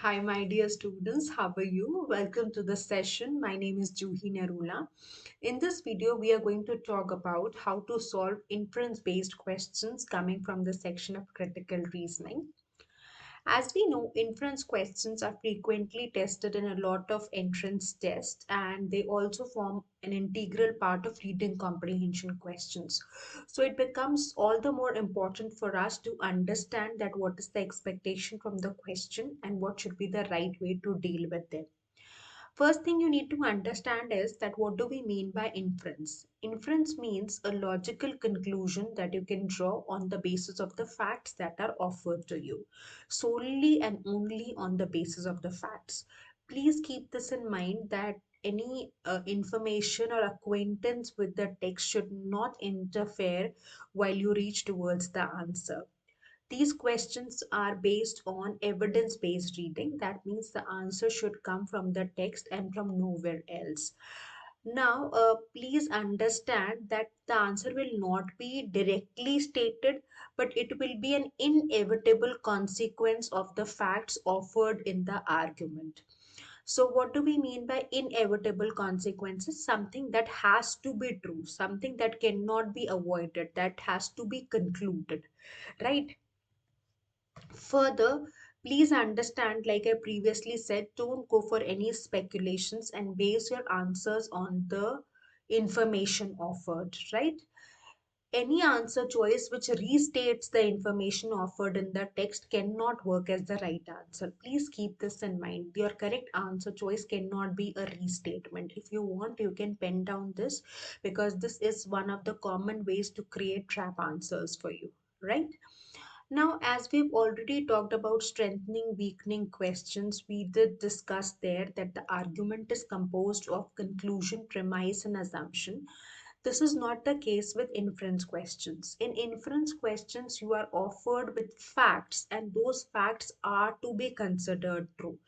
Hi, my dear students. How are you? Welcome to the session. My name is Juhi Narula. In this video, we are going to talk about how to solve inference-based questions coming from the section of critical reasoning. As we know, inference questions are frequently tested in a lot of entrance tests, and they also form an integral part of reading comprehension questions. So it becomes all the more important for us to understand that what is the expectation from the question and what should be the right way to deal with them. First thing you need to understand is that what do we mean by inference? Inference means a logical conclusion that you can draw on the basis of the facts that are offered to you, solely and only on the basis of the facts. Please keep this in mind that any information or acquaintance with the text should not interfere while you reach towards the answer. These questions are based on evidence based reading. That means the answer should come from the text and from nowhere else. Now, please understand that the answer will not be directly stated, but it will be an inevitable consequence of the facts offered in the argument. So, what do we mean by inevitable consequences? Something that has to be true, something that cannot be avoided, that has to be concluded, right? Further, please understand, like I previously said, don't go for any speculations and base your answers on the information offered, right? Any answer choice which restates the information offered in the text cannot work as the right answer. Please keep this in mind. Your correct answer choice cannot be a restatement. If you want, you can pen down this because this is one of the common ways to create trap answers for you, right? Now, as we've already talked about strengthening, weakening questions, we did discuss there that the argument is composed of conclusion, premise, and assumption. This is not the case with inference questions. In inference questions, you are offered with facts, and those facts are to be considered true,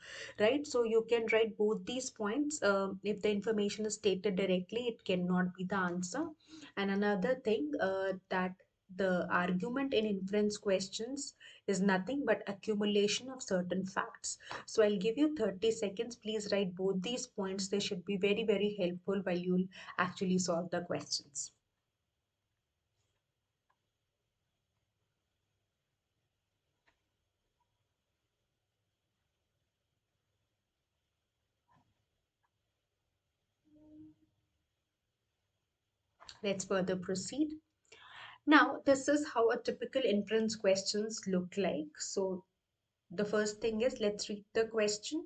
right? So you can write both these points. If the information is stated directly, it cannot be the answer. And another thing that the argument in inference questions is nothing but accumulation of certain facts. So I'll give you 30 seconds. Please write both these points. They should be very, very helpful while you'll actually solve the questions. Let's further proceed. Now, this is how a typical inference questions look like. So the first thing is, let's read the question.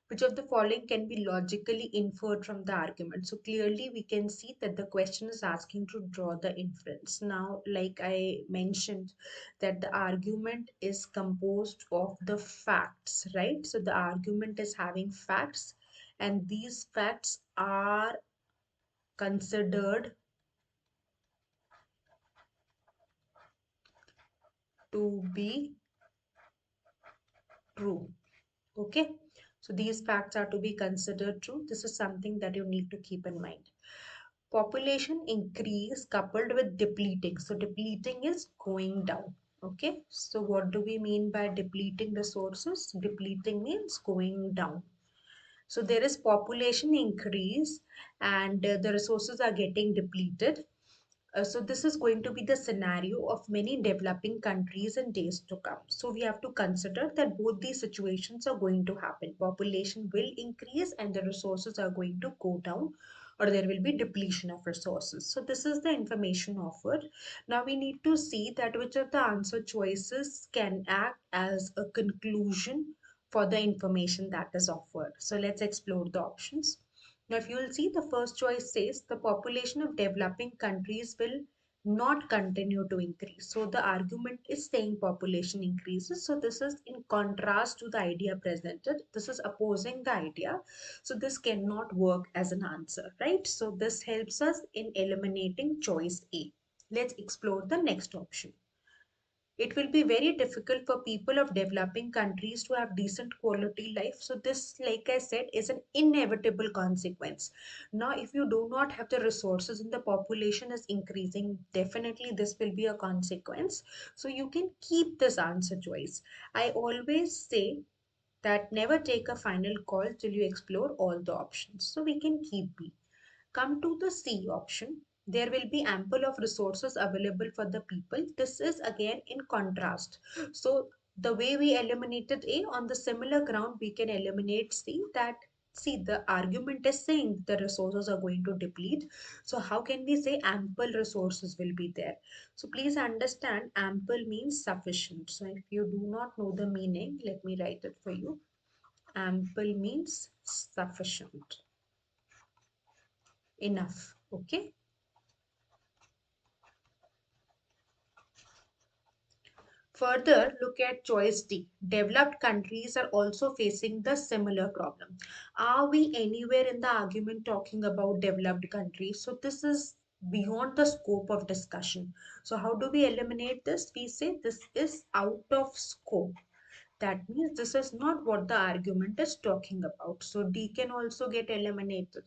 Which of the following can be logically inferred from the argument? So clearly we can see that the question is asking to draw the inference. Now, like I mentioned, that the argument is composed of the facts, right? So the argument is having facts, and these facts are considered to be true. Okay, so these facts are to be considered true. This is something that you need to keep in mind. Population increase coupled with depleting. So depleting is going down. Okay, so what do we mean by depleting resources? Depleting means going down. So there is population increase and the resources are getting depleted. So this is going to be the scenario of many developing countries in days to come. So we have to consider that both these situations are going to happen. Population will increase and the resources are going to go down, or there will be depletion of resources. So this is the information offered. Now we need to see that which of the answer choices can act as a conclusion for the information that is offered. So let's explore the options. Now, if you will see, the first choice says the population of developing countries will not continue to increase. So the argument is saying population increases. So this is in contrast to the idea presented. This is opposing the idea. So this cannot work as an answer, right? So this helps us in eliminating choice A. Let's explore the next option. It will be very difficult for people of developing countries to have decent quality life. So this, like I said, is an inevitable consequence. Now if you do not have the resources and the population is increasing, definitely this will be a consequence. So you can keep this answer choice. I always say that never take a final call till you explore all the options. So we can keep B. Come to the C option. There will be ample of resources available for the people. This is again in contrast. So the way we eliminated A, on the similar ground, we can eliminate C. That see, the argument is saying the resources are going to deplete. So how can we say ample resources will be there? So please understand, ample means sufficient. So if you do not know the meaning, let me write it for you. Ample means sufficient, enough. Okay. Further, look at choice D. Developed countries are also facing the similar problem. Are we anywhere in the argument talking about developed countries? So this is beyond the scope of discussion. So how do we eliminate this? We say this is out of scope. That means this is not what the argument is talking about. So D can also get eliminated.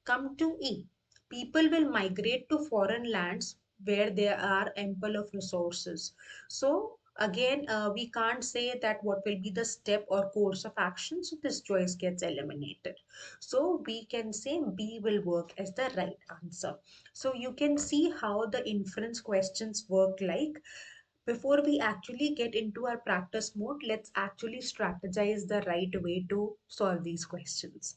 Come to E. People will migrate to foreign lands where there are ample of resources. So again, we can't say that what will be the step or course of action. So this choice gets eliminated. So we can say B will work as the right answer. So you can see how the inference questions work like. Before we actually get into our practice mode, let's actually strategize the right way to solve these questions.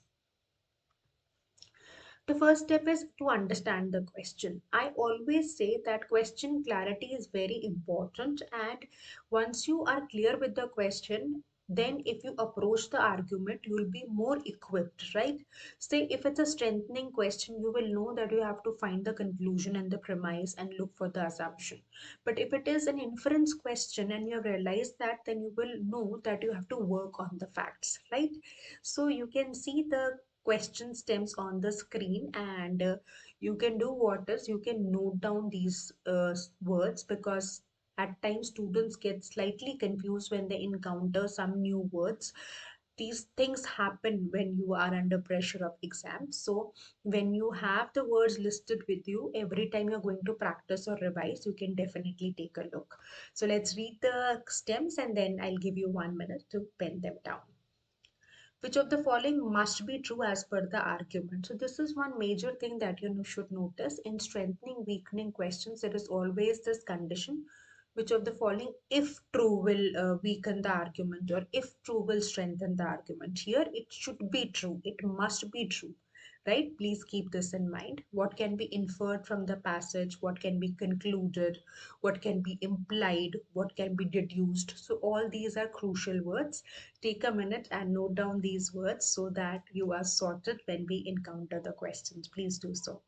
The first step is to understand the question. I always say that question clarity is very important, and once you are clear with the question, then if you approach the argument, you will be more equipped, right? Say if it's a strengthening question, you will know that you have to find the conclusion and the premise and look for the assumption. But if it is an inference question and you have realized that, then you will know that you have to work on the facts, right? So you can see the question stems on the screen, and you can do what is you can note down these words, because at times students get slightly confused when they encounter some new words. These things happen when you are under pressure of exams. So when you have the words listed with you, every time you're going to practice or revise, you can definitely take a look. So let's read the stems, and then I'll give you 1 minute to pen them down. Which of the following must be true as per the argument? So this is one major thing that you should notice in strengthening weakening questions. There is always this condition: which of the following, if true, will weaken the argument, or if true, will strengthen the argument. Here it should be true, it must be true, right? Please keep this in mind. What can be inferred from the passage, what can be concluded, what can be implied, what can be deduced. So all these are crucial words. Take a minute and note down these words so that you are sorted when we encounter the questions. Please do so.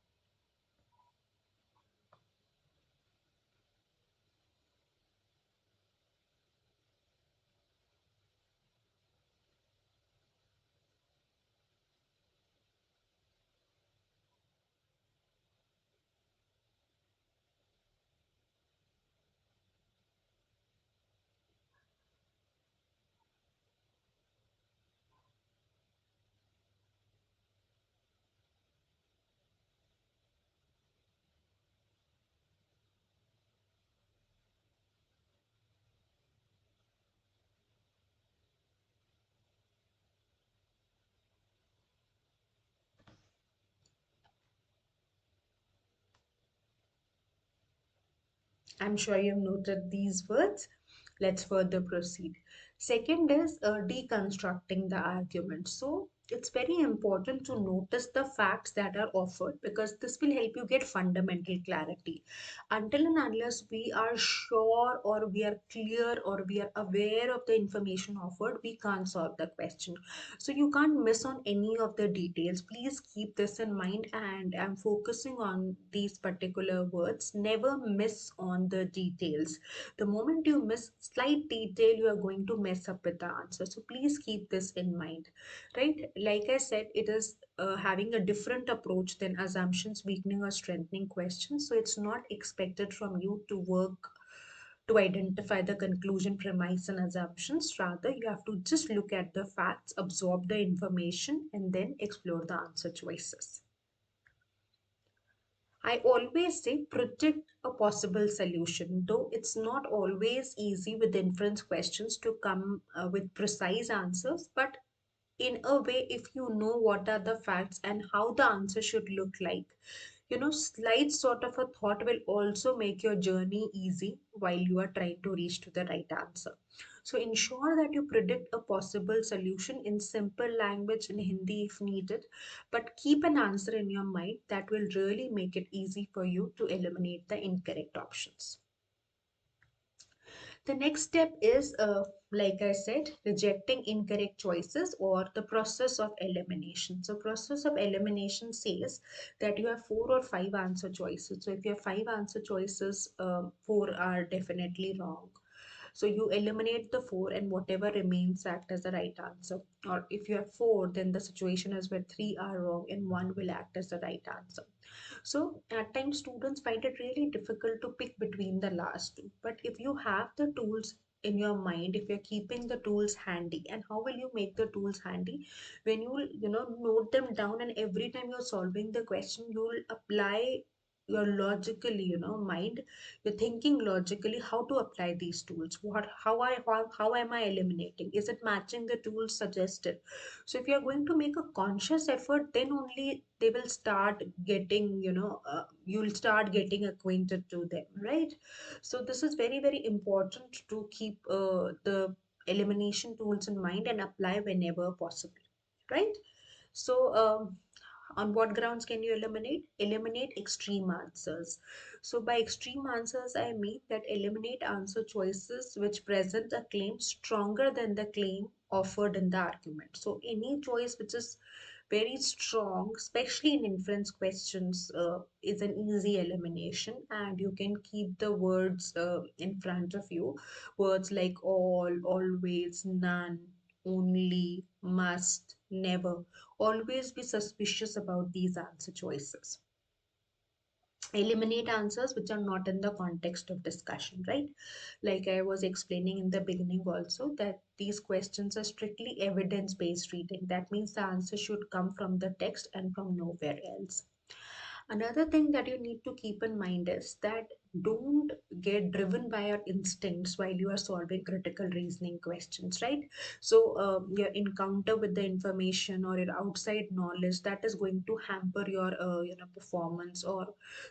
I'm sure you've noted these words. Let's further proceed. Second is deconstructing the argument. So it's very important to notice the facts that are offered, because this will help you get fundamental clarity. Until and unless we are sure, or we are clear, or we are aware of the information offered, we can't solve the question. So you can't miss on any of the details. Please keep this in mind, and I'm focusing on these particular words. Never miss on the details. The moment you miss slight detail, you are going to mess up with the answer. So please keep this in mind, right? Like I said, it is having a different approach than assumptions, weakening, or strengthening questions. So it's not expected from you to work to identify the conclusion, premise, and assumptions. Rather, you have to just look at the facts, absorb the information, and then explore the answer choices. I always say predict a possible solution, though it's not always easy with inference questions to come with precise answers. But in a way, if you know what are the facts and how the answer should look like, slight sort of a thought will also make your journey easy while you are trying to reach to the right answer. So ensure that you predict a possible solution in simple language in Hindi if needed, but keep an answer in your mind that will really make it easy for you to eliminate the incorrect options. The next step is, like I said, rejecting incorrect choices or the process of elimination. So, process of elimination says that you have four or five answer choices. So, if you have five answer choices, four are definitely wrong. So you eliminate the four, and whatever remains act as the right answer. Or if you have four, then the situation is where three are wrong and one will act as the right answer. So at times students find it really difficult to pick between the last two. But if you have the tools in your mind, if you're keeping the tools handy, and how will you make the tools handy? When you note them down, and every time you're solving the question, you'll apply your logically, mind, you're thinking logically how to apply these tools, how am I eliminating, is it matching the tools suggested. So if you're going to make a conscious effort, then only they will start getting, you'll start getting acquainted to them, right? So this is very, very important to keep the elimination tools in mind and apply whenever possible, right? So on what grounds can you eliminate? Eliminate extreme answers. So by extreme answers, I mean that eliminate answer choices which present a claim stronger than the claim offered in the argument. So any choice which is very strong, especially in inference questions, is an easy elimination, and you can keep the words in front of you. Words like all, always, none, only, must, never. Always be suspicious about these answer choices. Eliminate answers which are not in the context of discussion, right? Like I was explaining in the beginning also, that these questions are strictly evidence based reading. That means the answer should come from the text and from nowhere else. Another thing that you need to keep in mind is that don't get driven by your instincts while you are solving critical reasoning questions, right? So, your encounter with the information or your outside knowledge, that is going to hamper your, performance, or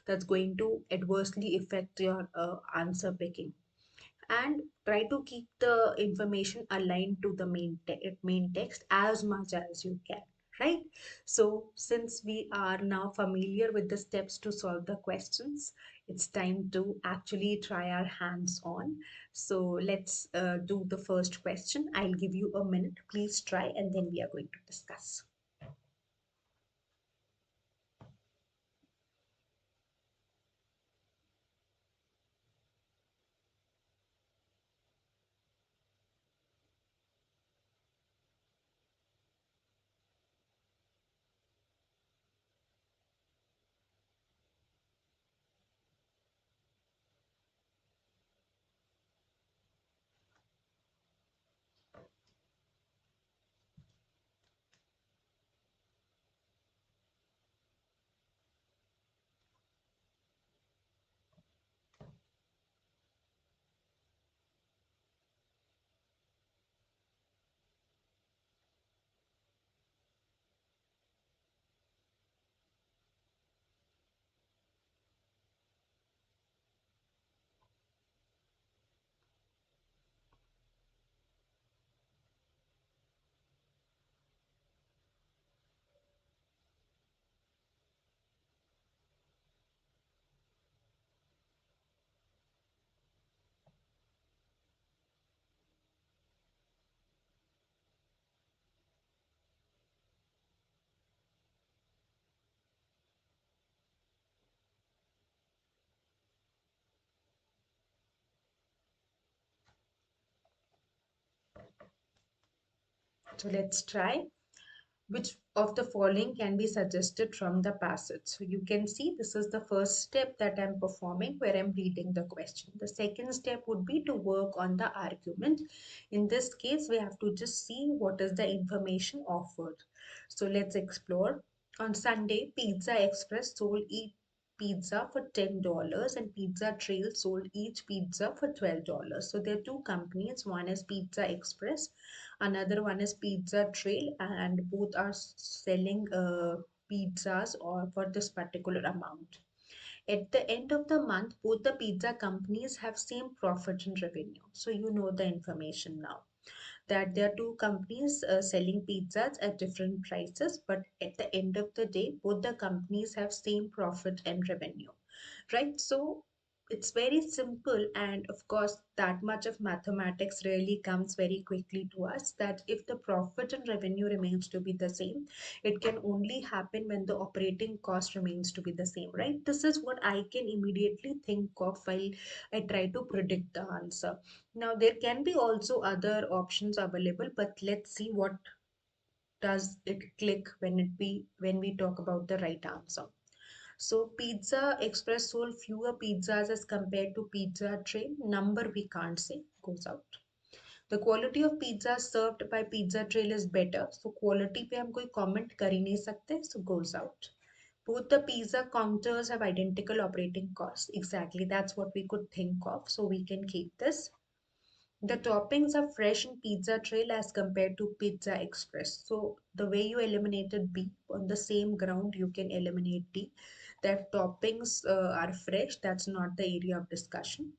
that's going to adversely affect your answer picking. And try to keep the information aligned to the main text as much as you can, right? So since we are now familiar with the steps to solve the questions, it's time to actually try our hands on. So let's do the first question. I'll give you a minute, please try, and then we are going to discuss. So let's try. Which of the following can be suggested from the passage? So you can see this is the first step that I'm performing, where I'm reading the question. The second step would be to work on the argument. In this case, we have to just see what is the information offered. So let's explore. On Sunday, Pizza Express sold pizza for $10 and Pizza Trail sold each pizza for $12. So there are two companies. One is Pizza Express, another one is Pizza Trail, and both are selling pizzas or for this particular amount. At the end of the month, both the pizza companies have same profit and revenue. So you know the information now that there are two companies selling pizzas at different prices, but at the end of the day, both the companies have same profit and revenue, right? So it's very simple, and of course that much of mathematics really comes very quickly to us, that if the profit and revenue remains to be the same, it can only happen when the operating cost remains to be the same, right? This is what I can immediately think of while I try to predict the answer. Now there can be also other options available, but let's see what does it click when we talk about the right answer. So Pizza Express sold fewer pizzas as compared to Pizza Train. Number we can't say, goes out. The quality of pizza served by Pizza Trail is better. So quality पे हम कोई comment कर ही नहीं सकते. So goes out. Both the pizza counters have identical operating costs. Exactly, that's what we could think of. So we can keep this. The toppings are fresh in Pizza Trail as compared to Pizza Express. So the way you eliminated B, on the same ground you can eliminate D. That toppings are fresh. That's not the area of discussion.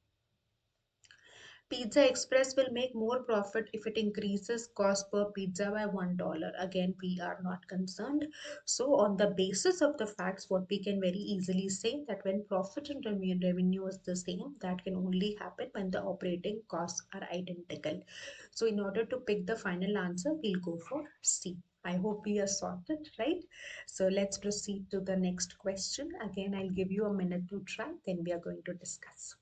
Pizza Express will make more profit if it increases cost per pizza by $1. Again, we are not concerned. So, on the basis of the facts, what we can very easily say that when profit and revenue is the same, that can only happen when the operating costs are identical. So, in order to pick the final answer, we'll go for C. I hope we are sorted, right? So let's proceed to the next question. Again, I'll give you a minute to try, then we are going to discuss.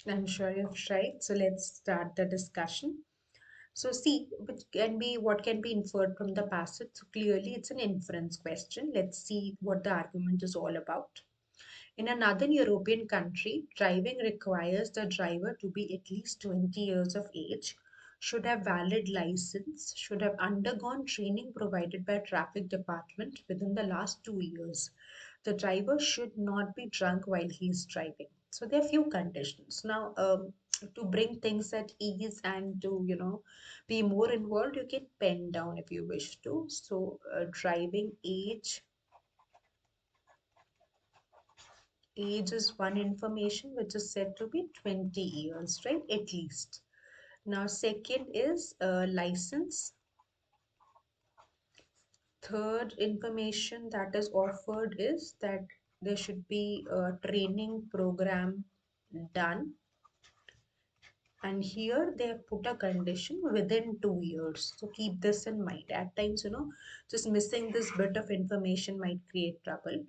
I'm sure you've tried. So let's start the discussion. So see, which can be what can be inferred from the passage. So clearly, it's an inference question. Let's see what the argument is all about. In a northern European country, driving requires the driver to be at least 20 years of age, should have valid license, should have undergone training provided by traffic department within the last 2 years. The driver should not be drunk while he is driving. So there are few conditions. Now, to bring things at ease and to be more involved, you can pen down if you wish to. So driving age is one information which is said to be 20 years, right? At least. Now, second is license. Third information that is offered is that there should be a training program done. And here they have put a condition within 2 years. So keep this in mind. At times, just missing this bit of information might create trouble.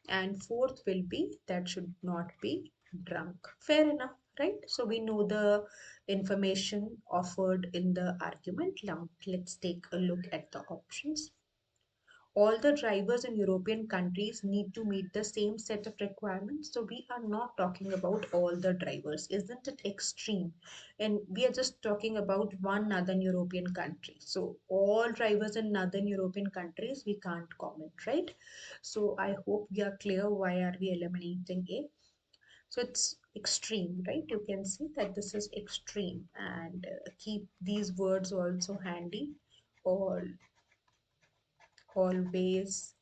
And fourth will be that should not be drunk. Fair enough, right? So we know the information offered in the argument. Now let's take a look at the options. All the drivers in European countries need to meet the same set of requirements. So we are not talking about all the drivers. Isn't it extreme? And we are just talking about one northern European country. So all drivers in northern European countries, we can't comment, right? So I hope we are clear why are we eliminating A. So it's extreme, right? You can see that this is extreme, and keep these words also handy. All, always,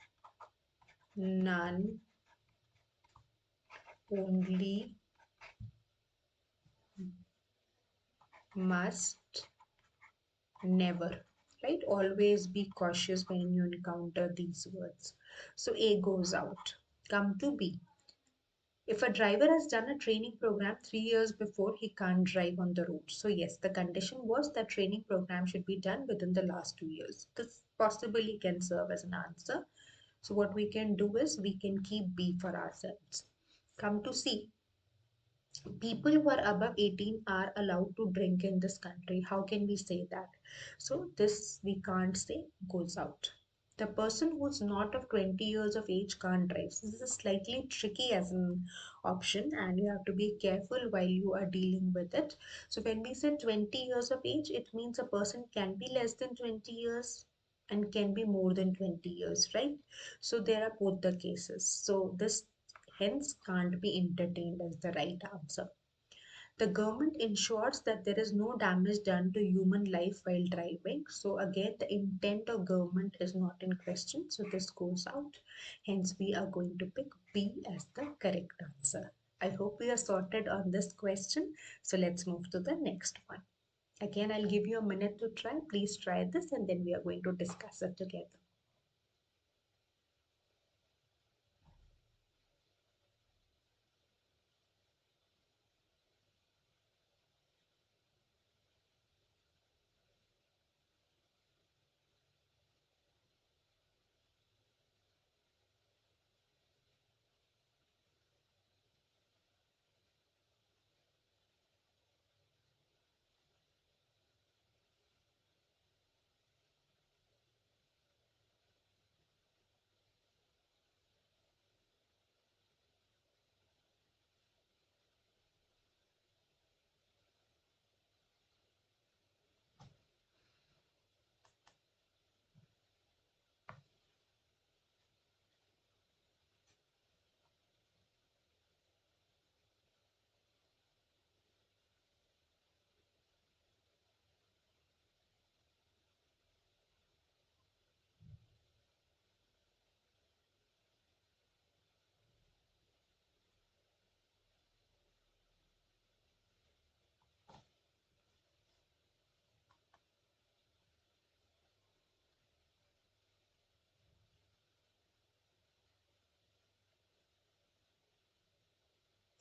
none, only must never, right? Always be cautious when you encounter these words. So A goes out. Come to B. If a driver has done a training program 3 years before, he can't drive on the road. So yes, the condition was that training program should be done within the last 2 years. This possibly can serve as an answer. So what we can do is we can keep B for ourselves. Come to C. People who are above 18 are allowed to drink in this country. How can we say that? So this we can't say, goes out. The person who's not of 20 years of age can't drive. So this is slightly tricky as an option, and you have to be careful while you are dealing with it. So when we say 20 years of age, it means a person can be less than 20 years and can be more than 20 years, right? So there are both the cases. So this hence can't be entertained as the right answer. The government ensures that there is no damage done to human life while driving. So again, the intent of government is not in question. So this goes out. Hence, we are going to pick B as the correct answer. I hope we are sorted on this question. So let's move to the next one. Again, I'll give you a minute to try. Please try this and then we are going to discuss it together.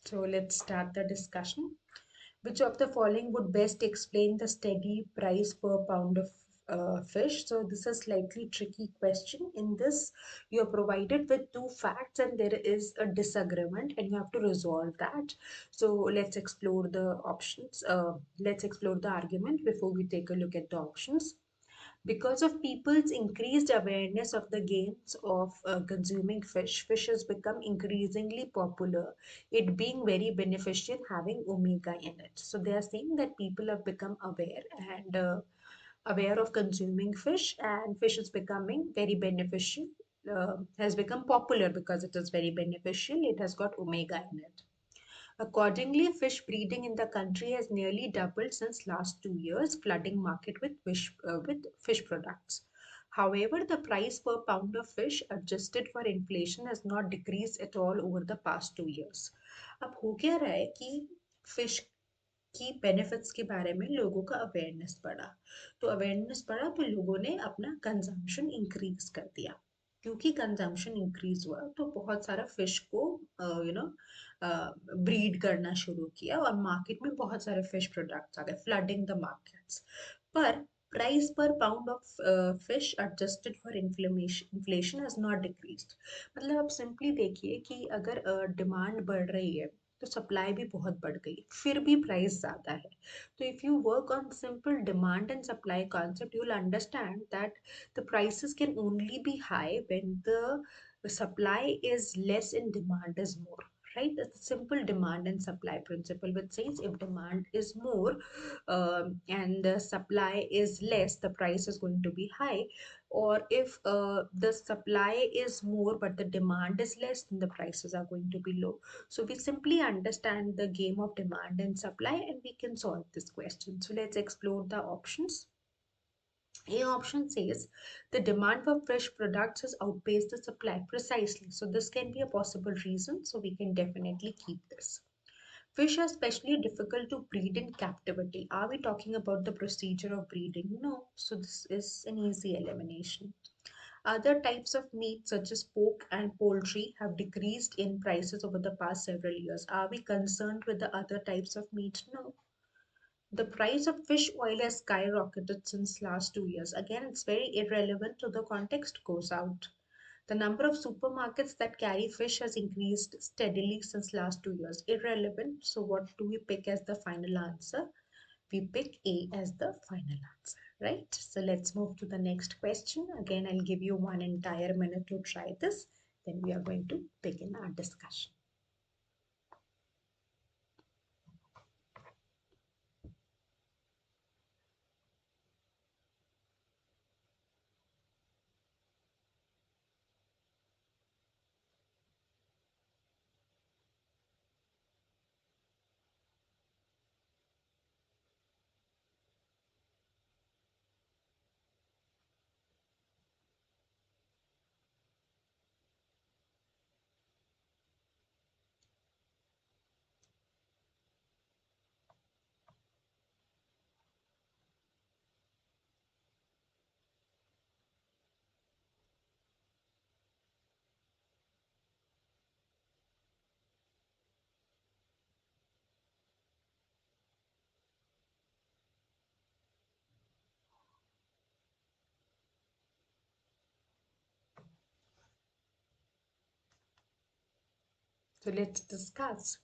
So let's start the discussion. Which of the following would best explain the steady price per pound of fish? So this is a slightly tricky question. In this, you are provided with two facts and there is a disagreement and you have to resolve that. So let's explore the options. Let's explore the argument before we take a look at the options. Because of people's increased awareness of the gains of consuming fish, fish has become increasingly popular, it being very beneficial having omega in it. So they are saying that people have become aware and aware of consuming fish, and fish is becoming very beneficial, has become popular because it is very beneficial, it has got omega in it. Accordingly, fish breeding in the country has nearly doubled since last 2 years, flooding market with fish products. However, the price per pound of fish adjusted for inflation has not decreased at all over the past 2 years. अब हो क्या रहा है कि fish key benefits के बारे में लोगों का अवेयरनेस बढ़ा, तो अवेयरनेस बढ़ा तो लोगों ने अपना कंजम्पशन इंक्रीज कर दिया, क्योंकि कंजम्पशन इंक्रीज हुआ तो बहुत सारा फिश को यू नो ब्रीड करना शुरू किया और मार्केट में बहुत सारे फिश प्रोडक्ट्स आ गए, फ्लडिंग द मार्केट्स। पर प्राइस पर pound of fish adjusted for inflation has not decreased. मतलब आप सिंपली देखिए कि अगर डिमांड बढ़ रही है तो सप्लाई भी बहुत बढ़ गई, फिर भी प्राइस ज़्यादा है। तो if you work on simple demand and supply concept, you will understand that the prices can only be high when the supply is less and demand is more, right? It's a simple demand and supply principle which says if demand is more and the supply is less, the price is going to be high. Or if the supply is more but the demand is less, then the prices are going to be low. So we simply understand the game of demand and supply and we can solve this question. So let's explore the options. A option says the demand for fish products has outpaced the supply precisely. So this can be a possible reason. So we can definitely keep this. Fish are especially difficult to breed in captivity. Are we talking about the procedure of breeding? No. So this is an easy elimination. Other types of meat, such as pork and poultry, have decreased in prices over the past several years. Are we concerned with the other types of meat? No. The price of fish oil has skyrocketed since last 2 years. Again, it's very irrelevant to the context goes out. The number of supermarkets that carry fish has increased steadily since last 2 years. Irrelevant. So what do we pick as the final answer? We pick A as the final answer, right? So let's move to the next question. Again, I'll give you one entire minute to try this. Then we are going to begin our discussion. So let's discuss.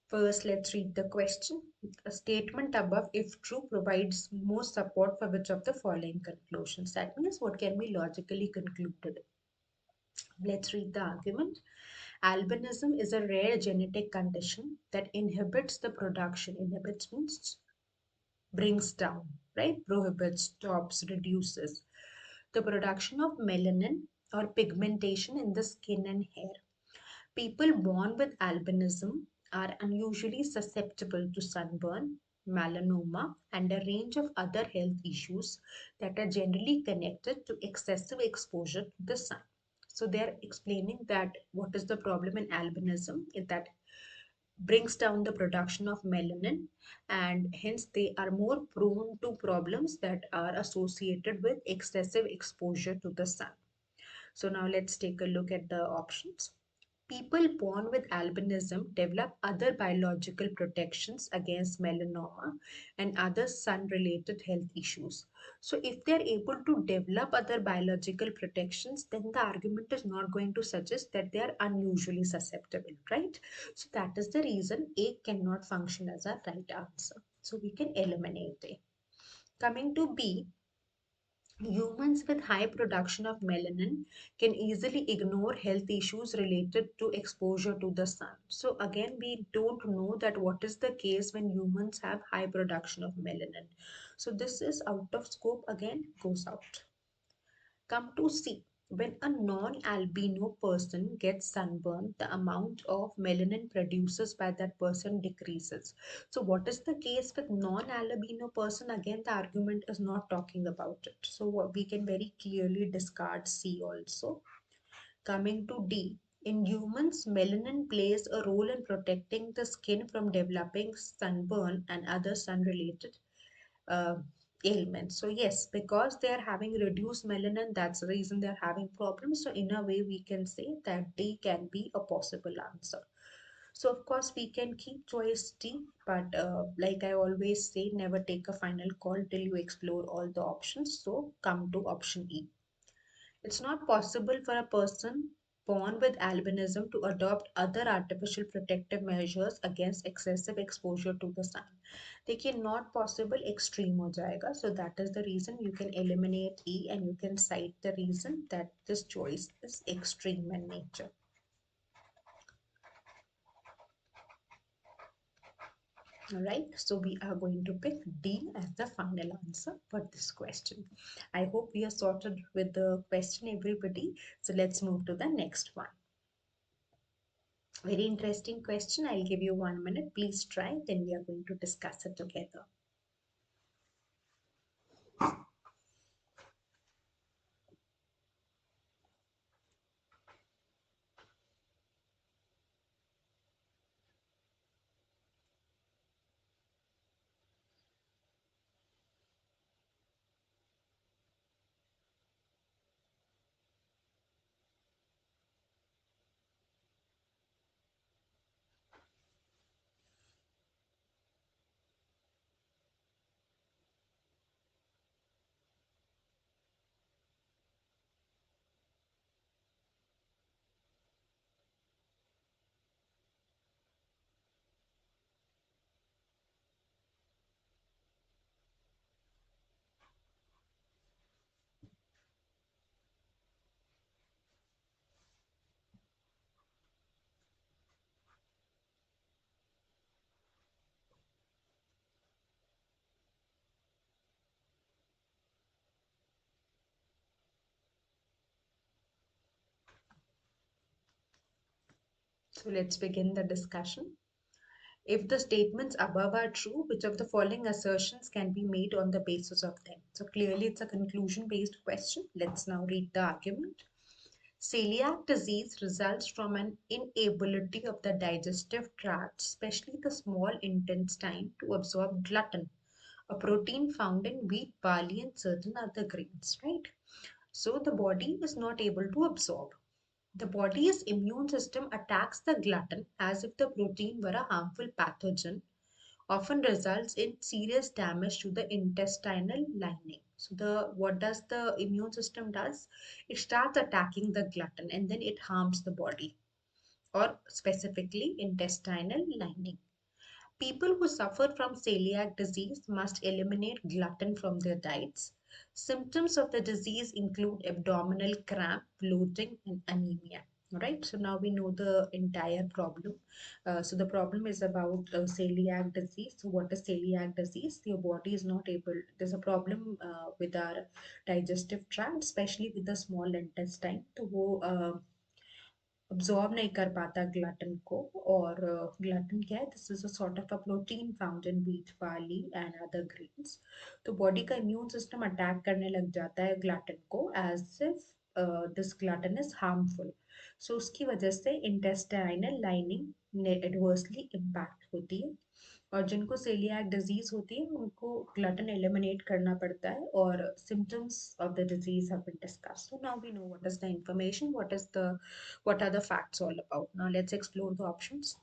First, let's read the question. A statement above, if true, provides more support for which of the following conclusions? That means what can be logically concluded. Let's read the argument. Albinism is a rare genetic condition that inhibits the production. Inhibits means brings down, right? Prohibits, stops, reduces the production of melanin or pigmentation in the skin and hair. People born with albinism are unusually susceptible to sunburn, melanoma, and a range of other health issues that are generally connected to excessive exposure to the sun. So they're explaining that what is the problem in albinism is that brings down the production of melanin, and hence they are more prone to problems that are associated with excessive exposure to the sun. So now let's take a look at the options. People born with albinism develop other biological protections against melanoma and other sun related health issues. So, if they're able to develop other biological protections, then the argument is not going to suggest that they are unusually susceptible, right? So, that is the reason A cannot function as a right answer. So, we can eliminate A. Coming to B, humans with high production of melanin can easily ignore health issues related to exposure to the sun. So, again, we don't know that what is the case when humans have high production of melanin. So, this is out of scope, again, goes out. Come to C. When a non albino person gets sunburn, the amount of melanin produces by that person decreases. So, what is the case with non albino person? Again, the argument is not talking about it. So, we can very clearly discard C also. Coming to D. In humans, melanin plays a role in protecting the skin from developing sunburn and other sun related uh, ailments. So yes, because they are having reduced melanin, that's the reason they're having problems. So in a way, we can say that D can be a possible answer. So of course, we can keep choice D, but like I always say, never take a final call till you explore all the options. So come to option E. It's not possible for a person born with albinism to adopt other artificial protective measures against excessive exposure to the sun. देखिए not possible extreme हो जाएगा. So that is the reason you can eliminate E and you can cite the reason that this choice is extreme in nature. Alright, so we are going to pick D as the final answer for this question. I hope we are sorted with the question, everybody. So let's move to the next one. Very interesting question. I'll give you 1 minute. Please try, then we are going to discuss it together. So let's begin the discussion. If the statements above are true, which of the following assertions can be made on the basis of them? So clearly it's a conclusion based question. Let's now read the argument. Celiac disease results from an inability of the digestive tract, especially the small intestine, to absorb gluten, a protein found in wheat, barley, and certain other grains, right? So the body is not able to absorb. The body's immune system attacks the gluten as if the protein were a harmful pathogen, often results in serious damage to the intestinal lining. So the what does the immune system does? It starts attacking the gluten and then it harms the body or specifically intestinal lining. People who suffer from celiac disease must eliminate gluten from their diets. Symptoms of the disease include abdominal cramp, bloating, and anemia. All right, so now we know the entire problem. So the problem is about celiac disease. So what is celiac disease? Your body is not able. There's a problem with our digestive tract, especially with the small intestine. तो वो absorb नहीं कर पाता glutton को और gluten क्या है this is a sort of a protein found in wheat barley and other grains तो बॉडी का इम्यून सिस्टम अटैक करने लग जाता है ग्लटन को as if this gluten is harmful so उसकी वजह से इंटेस्टाइनल लाइनिंग एडवर्सली इम्पैक्ट होती है और जिनको सेलियाक डिजीज होती है उनको ग्लटन एलिमिनेट करना पड़ता है और symptoms of the disease have been discussed. So now we know what is the information, what are the facts all about. Now let's explore the options.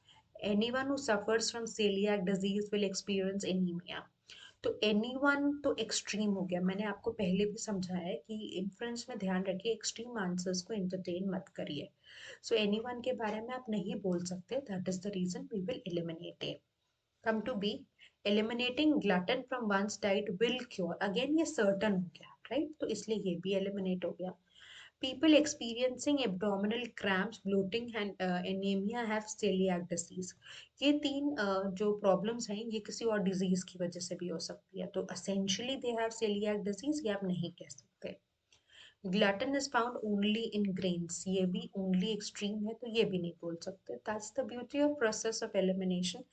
Anyone who suffers from celiac disease will experience anemia. तो anyone तो extreme हो गया मैंने आपको पहले भी समझाया है कि इन्फ्रेंस में ध्यान रखिए एक्सट्रीम आंसर्स को एंटरटेन मत करिए सो एनीवन के बारे में आप नहीं बोल सकते that is the reason we will eliminate it Come to B, eliminating gluten from one's diet will cure. Again ये certain हो गया, right? तो इसलिए ये भी eliminate हो गया. People experiencing abdominal cramps, bloating and anemia have celiac disease. ये तीन जो problems हैं ये किसी और disease की वजह से भी हो सकती है. तो essentially they have celiac disease ये आप नहीं कह सकते. Glutton is found only in grains ये भी ओनली एक्सट्रीम है तो ये भी नहीं बोल सकते that's the beauty of process of elimination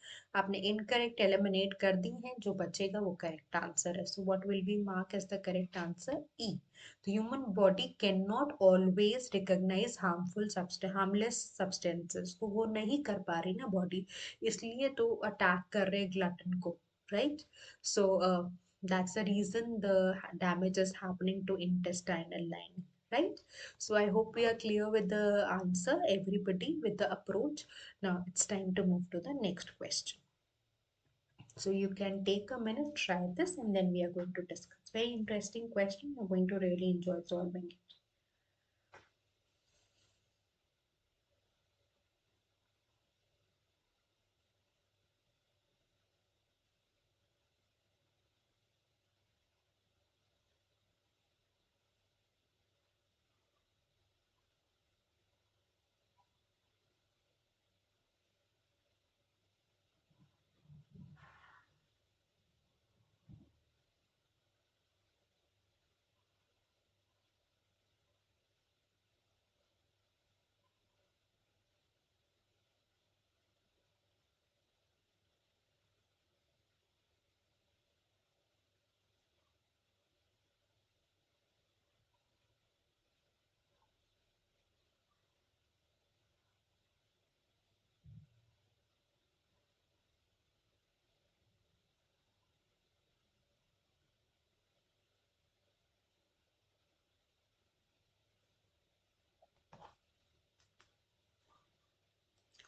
आपने इनकरेक्ट एलिमिनेट कर दी है जो बचेगा वो करेक्ट आंसर है so what will be mark as the correct answer E the human body can not always recognise harmless substances तो वो नहीं कर पा रही ना बॉडी इसलिए तो अटैक कर रहे ग्लटन को right so that's the reason the damage is happening to intestinal lining, right? So I hope we are clear with the answer, everybody, with the approach. Now it's time to move to the next question. So you can take a minute, try this, and then we are going to discuss. Very interesting question. You're going to really enjoy solving it.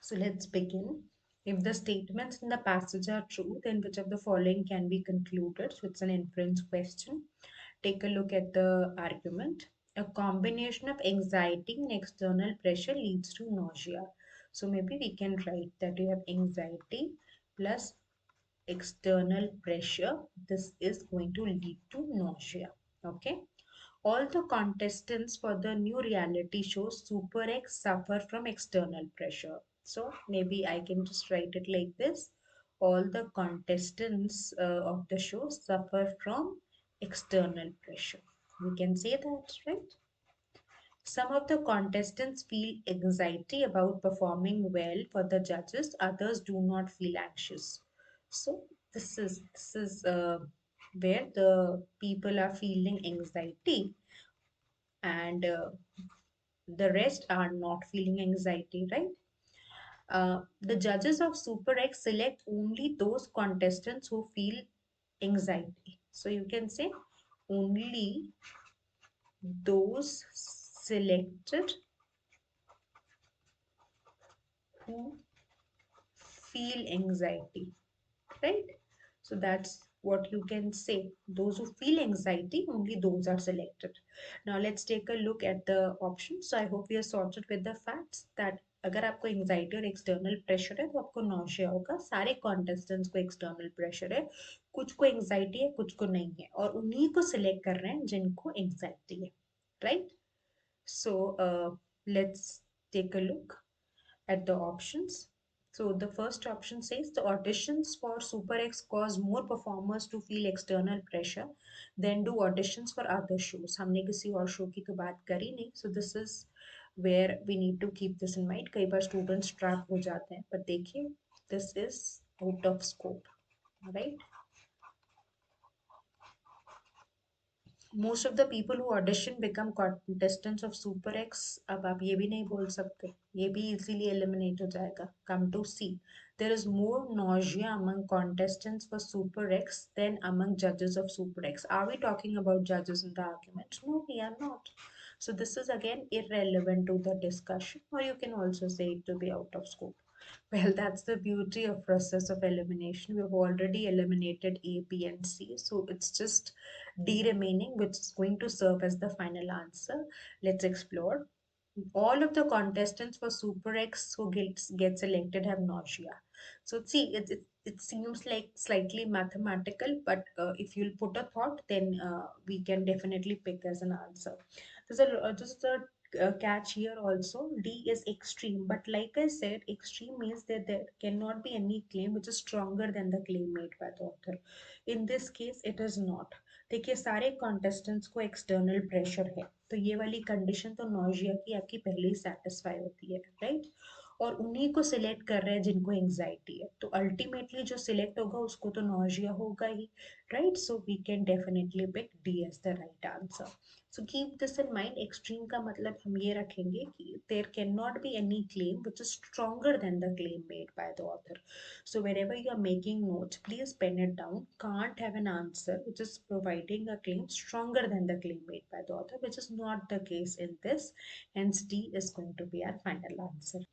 So let's begin. If the statements in the passage are true, then which of the following can be concluded? So it's an inference question. Take a look at the argument. A combination of anxiety and external pressure leads to nausea. So maybe we can write that you have anxiety plus external pressure. This is going to lead to nausea. Okay. All the contestants for the new reality show Super X suffer from external pressure. So maybe I can just write it like this. All the contestants of the show suffer from external pressure. We can say that, right? Some of the contestants feel anxiety about performing well for the judges, others do not feel anxious. So this is where the people are feeling anxiety, and the rest are not feeling anxiety, right? The judges of Super X select only those contestants who feel anxiety. So you can say only those selected who feel anxiety, right? So that's what you can say. Those who feel anxiety, only those are selected. Now let's take a look at the options. So I hope we are sorted with the facts that अगर आपको anxiety और external pressure है तो आपको nausea होगा. सारे contestants को external pressure है, कुछ को एंजाइटी है, कुछ को नहीं है, और उन्हीं को सिलेक्ट कर रहे हैं जिनको एंजाइटी है, right? So let's take a look at the options. So the first option says the auditions for Super X cause more performers to feel external pressure than do auditions for other shows. हमने किसी और show की तो बात करी नहीं. So this is where we need to keep this in mind. कई बार students trap हो जाते हैं, but देखिए this is out of scope, right? Most of the people who audition become contestants of Super X. अब आप ये भी नहीं बोल सकते, ये भी easily eliminate हो जाएगा. Come to see, there is more nausea among contestants for Super X than among judges of Super X. Are we talking about judges in the argument? No, we are not. So this is again irrelevant to the discussion, or you can also say it to be out of scope. Well, that's the beauty of process of elimination. We've already eliminated A, B, and C, so it's just D remaining, which is going to serve as the final answer. Let's explore. All of the contestants for Super X who get selected have nausea. So see, it seems like slightly mathematical, but if you'll put a thought, then we can definitely pick as an answer. There's a catch here also. D is extreme, but like I said, extreme means that there cannot be any claim which is stronger than the claim made by the author. In this case, it is not. देखिए सारे contestants को external pressure है, तो ये वाली condition तो nausea की आपकी पहले ही सेटिस्फाई होती है, राइट? और उन्हीं को सिलेक्ट कर रहे हैं जिनको एंजाइटी है, तो अल्टीमेटली जो सिलेक्ट होगा उसको तो नौजिया होगा ही, right? So we can definitely pick D as the right answer. So keep this in mind. Extreme का मतलब हम ये रखेंगे कि there can not be any claim which is stronger than the claim made by the author. So wherever you are making notes, please pen it down. Can't have an answer which is providing a claim stronger than the claim made by the author, which is not the case in this. Hence, D is going to be our final answer.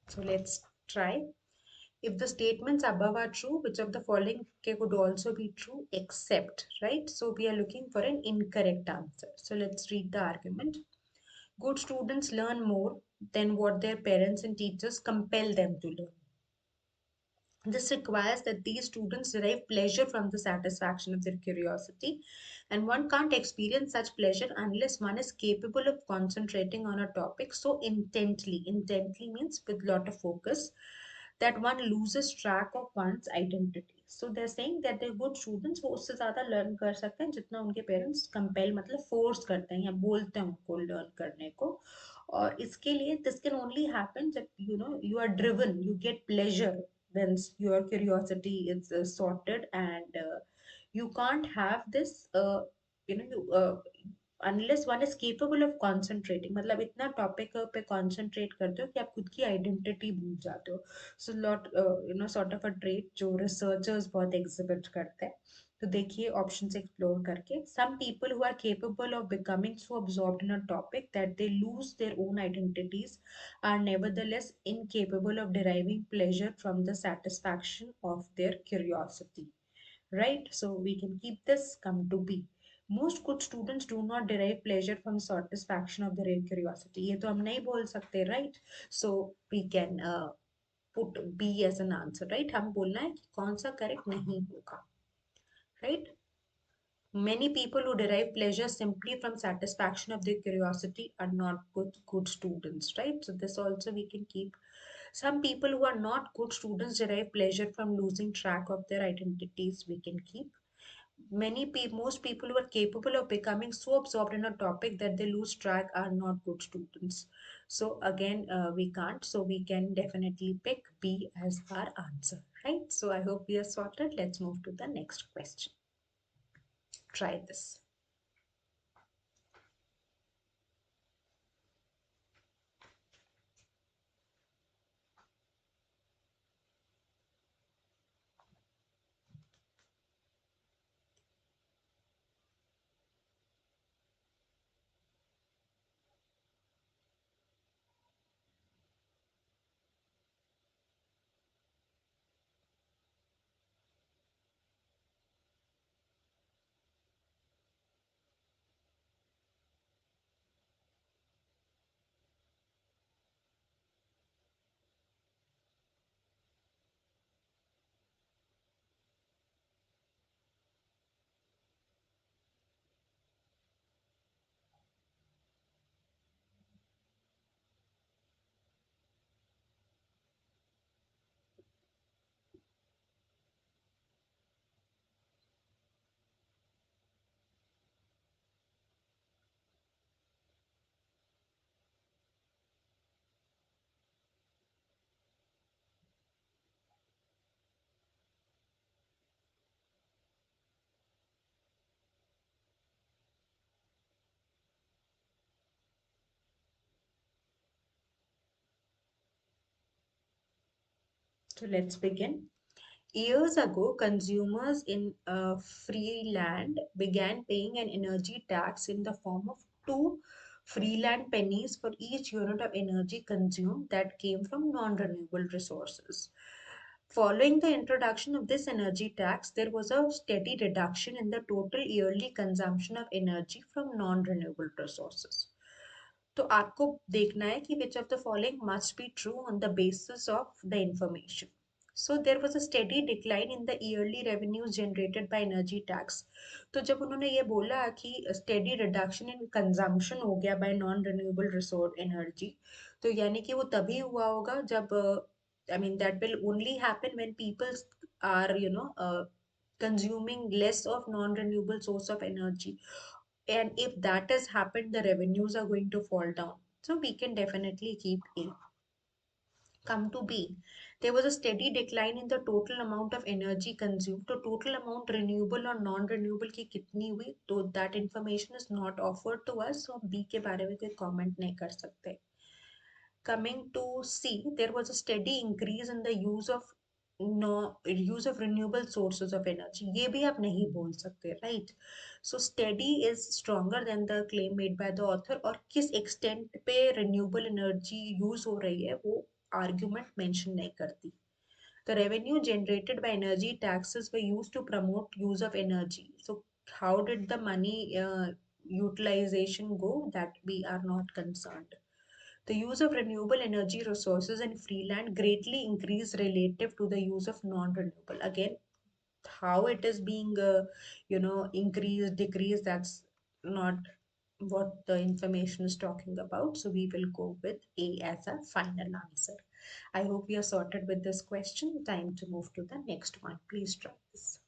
So let's try. If the statements above are true, which of the following could also be true except, right? So we are looking for an incorrect answer. So let's read the argument. Good students learn more than what their parents and teachers compel them to learn. This requires that these students derive pleasure from the satisfaction of their curiosity, and one can't experience such pleasure unless one is capable of concentrating on a topic so intently. Intently means with lot of focus, that one loses track of one's identity. So they're saying that they're good students वो उससे ज़्यादा learn कर सकते हैं जितना उनके parents compel मतलब force करते हैं या बोलते हैं उनको learn करने को. और इसके लिए this can only happen जब you are driven, you get pleasure when your curiosity is sorted, and you can't have this unless one is capable of concentrating. मतलब इतना टॉपिक पे कंसंट्रेट करते हो कि आप खुद की आइडेंटिटी भूल जाते हो. So lot sort of a trait जो रिसर्चर्स बहुत एग्जिबिट करते हैं. तो देखिए ऑप्शंस एक्सप्लोर करके. Some people who are capable of becoming so absorbed in a topic that they lose their own identities are nevertheless incapable of deriving pleasure from the satisfaction of their curiosity. Right? So we can keep this. Come to B. Most good students do not derive pleasure from satisfaction of their curiosity. ये तो हम नहीं बोल सकते, right? So we can put B as an answer, right? हम बोलना है कि कौन सा correct नहीं होगा, right? Many people who derive pleasure simply from satisfaction of their curiosity are not good students, right? So this also we can keep. Some people who are not good students derive pleasure from losing track of their identities, we can keep. most people who are capable of becoming so absorbed in a topic that they lose track are not good students. So again, we can't. So we can definitely pick B as our answer, right? So I hope we are sorted. Let's move to the next question. Try this. So let's begin. Years ago, consumers in free land began paying an energy tax in the form of two freeland pennies for each unit of energy consumed that came from non renewable resources. Following the introduction of this energy tax, there was a steady reduction in the total yearly consumption of energy from non renewable resources. तो आपको देखना है कि which of the following must be true on the basis of the information. So there was a steady decline in the yearly revenues generated by energy tax. तो जब उन्होंने ये बोला कि steady reduction in consumption हो गया by non renewable resource energy, तो यानी कि वो तभी हुआ होगा जब I mean that will only happen when people are consuming less of non renewable source of energy, and if that has happened, the revenues are going to fall down. So we can definitely keep A. Come to B. There was a steady decline in the total amount of energy consumed. The total amount renewable or non-renewable की कितनी हुई? तो that information is not offered to us. So हम B के बारे में कोई comment नहीं कर सकते. Coming to C, there was a steady increase in the use of renewable sources of energy. ये भी आप नहीं बोल सकते, right? So steady is stronger than the claim made by the author. और किस extent पे renewable energy use हो रही है वो argument mention नहीं करती. The revenue generated by energy taxes were used to promote use of energy. So how did the money utilization go? That we are not concerned. The use of renewable energy resources in freeland greatly increased relative to the use of non-renewable. Again, how it is being, increased, decreased, that's not what the information is talking about. So we will go with A as a final answer. I hope we are sorted with this question. Time to move to the next one. Please try this.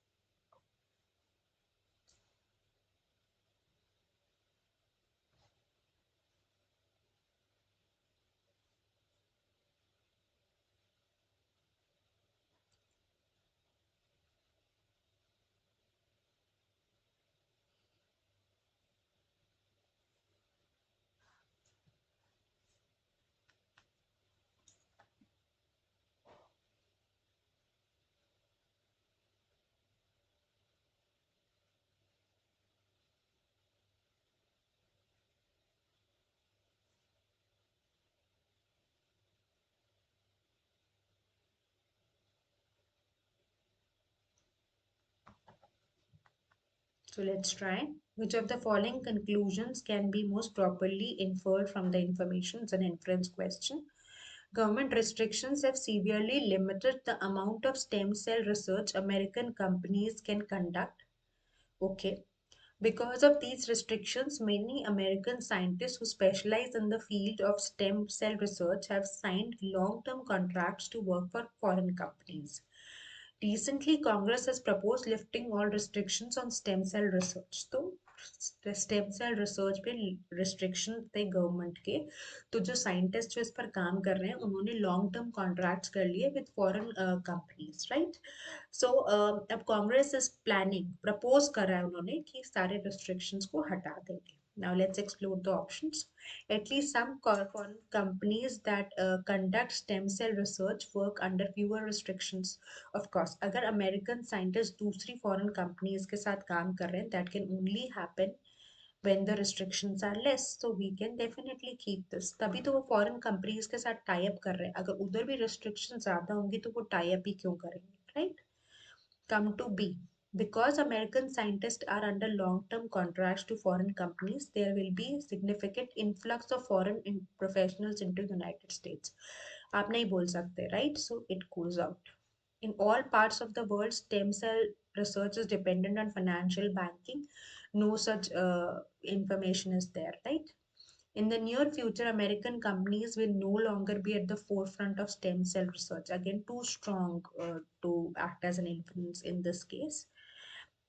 So let's try. Which of the following conclusions can be most properly inferred from the information? It's an inference question. Government restrictions have severely limited the amount of stem cell research American companies can conduct. Okay. Because of these restrictions, many American scientists who specialize in the field of stem cell research have signed long term contracts to work for foreign companies. Recently, Congress has proposed lifting all restrictions on stem cell research. तो stem cell research पे restriction थे government के, तो जो scientist जो इस पर काम कर रहे हैं उन्होंने लॉन्ग टर्म कॉन्ट्रैक्ट्स कर लिए विद फॉरेन कंपनीज, राइट? सो अब कांग्रेस इज प्लानिंग, प्रपोज कर रहा है उन्होंने कि सारे रिस्ट्रिक्शंस को हटा देंगे. Now let's explore the options. At least some foreign companies that conduct stem cell research work under fewer restrictions. Of course, अगर अमेरिकन साइंटिस्ट दूसरी फॉरेन कंपनीज के साथ काम कर रहे हैं, that can only happen when the restrictions are less. So we can definitely keep this. तभी तो वो फॉरेन कंपनीज के साथ टाई अप कर रहे हैं. अगर उधर भी restrictions ज़्यादा होंगी तो वो टाई अप ही क्यों करेंगे, right? Come to B. Because American scientists are under long-term contracts to foreign companies, there will be significant influx of foreign professionals into United States. आप नहीं बोल सकते, right? So it goes out. In all parts of the world, stem cell research is dependent on financial banking. No such information is there, right? In the near future, American companies will no longer be at the forefront of stem cell research. Again, too strong to act as an influence in this case.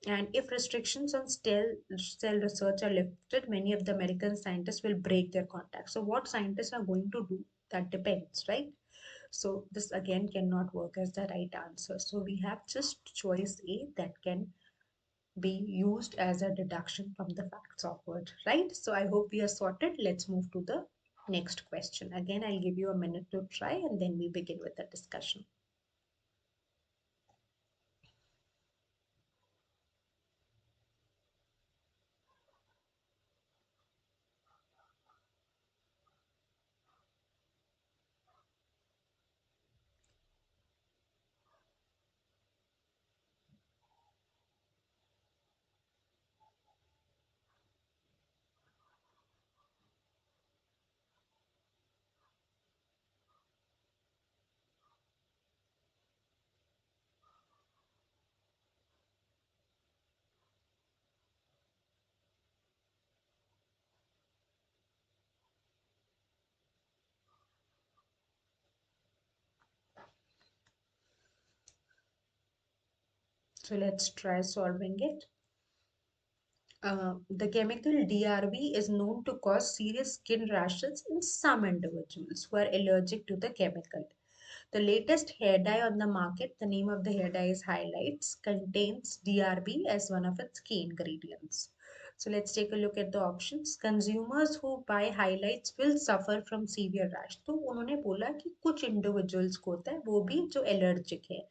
And if restrictions on cell research are lifted, many of the American scientists will break their contacts. So, what scientists are going to do, that depends, right? So, this again cannot work as the right answer. So, we have just choice A that can be used as a deduction from the facts offered, right? So I hope we are sorted. Let's move to the next question. Again, I'll give you a minute to try and then we begin with the discussion. So let's try solving it. The chemical DRB is known to cause serious skin rashes in some individuals who are allergic to the chemical. The latest hair dye on the market, the name of the hair dye is Highlights, contains DRB as one of its key ingredients. So let's take a look at the options. Consumers who buy highlights will suffer from severe rash. तो उन्होंने बोला कि कुछ individuals को होता है, वो भी जो एलर्जिक है.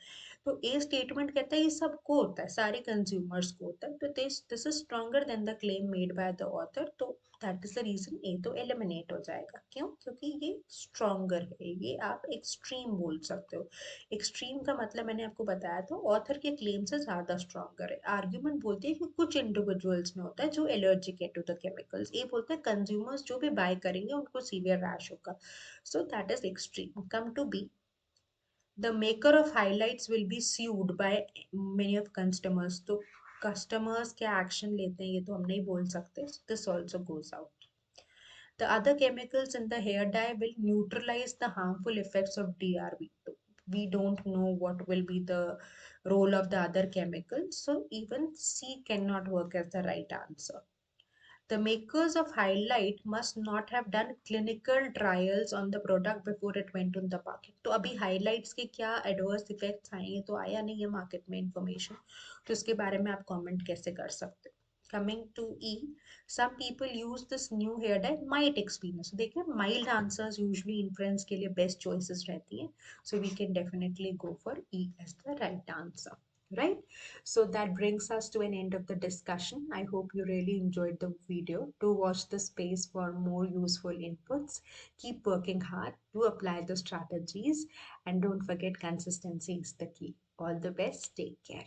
तो ए स्टेटमेंट कहता है ये सबको होता है, सारे कंज्यूमर्स को होता है. तो this is stronger than the claim made by the author. तो दैट इज द रीजन ए तो एलिमिनेट हो जाएगा. क्यों? क्योंकि ये स्ट्रॉन्गर है. ये आप एक्सट्रीम बोल सकते हो. एक्सट्रीम का मतलब मैंने आपको बताया था, ऑथर के क्लेम से ज्यादा स्ट्रॉन्गर है. आर्ग्यूमेंट बोलते हैं कि कुछ इंडिविजुअल्स में होता है जो एलर्जिक है टू द केमिकल्स. ये बोलते हैं कंज्यूमर्स जो भी बाय करेंगे उनको सीवियर रैश होगा. So that is extreme. Come to B. The maker of highlights will be sued by many of customers. तो customers क्या action लेते हैं ये तो हम नहीं बोल सकते. This also goes out. The other chemicals in the hair dye will neutralize the harmful effects of DRB. We don't know what will be the role of the other chemicals, so even C cannot work as the right answer. The makers of Highlight must not have done clinical trials on the product before it went on the market. तो अभी highlights के क्या adverse effects आए हैं, तो आया नहीं है market में information, तो इसके बारे में आप comment कैसे कर सकते हो. Coming to E, some people use this new hair dye might experience. So देखिए mild answers usually inference के लिए best choices रहती हैं. So we can definitely go for E as the right answer. Right? So that brings us to an end of the discussion. I hope you really enjoyed the video. Do watch the space for more useful inputs. Keep working hard. Do apply the strategies. And don't forget, consistency is the key. All the best. Take care.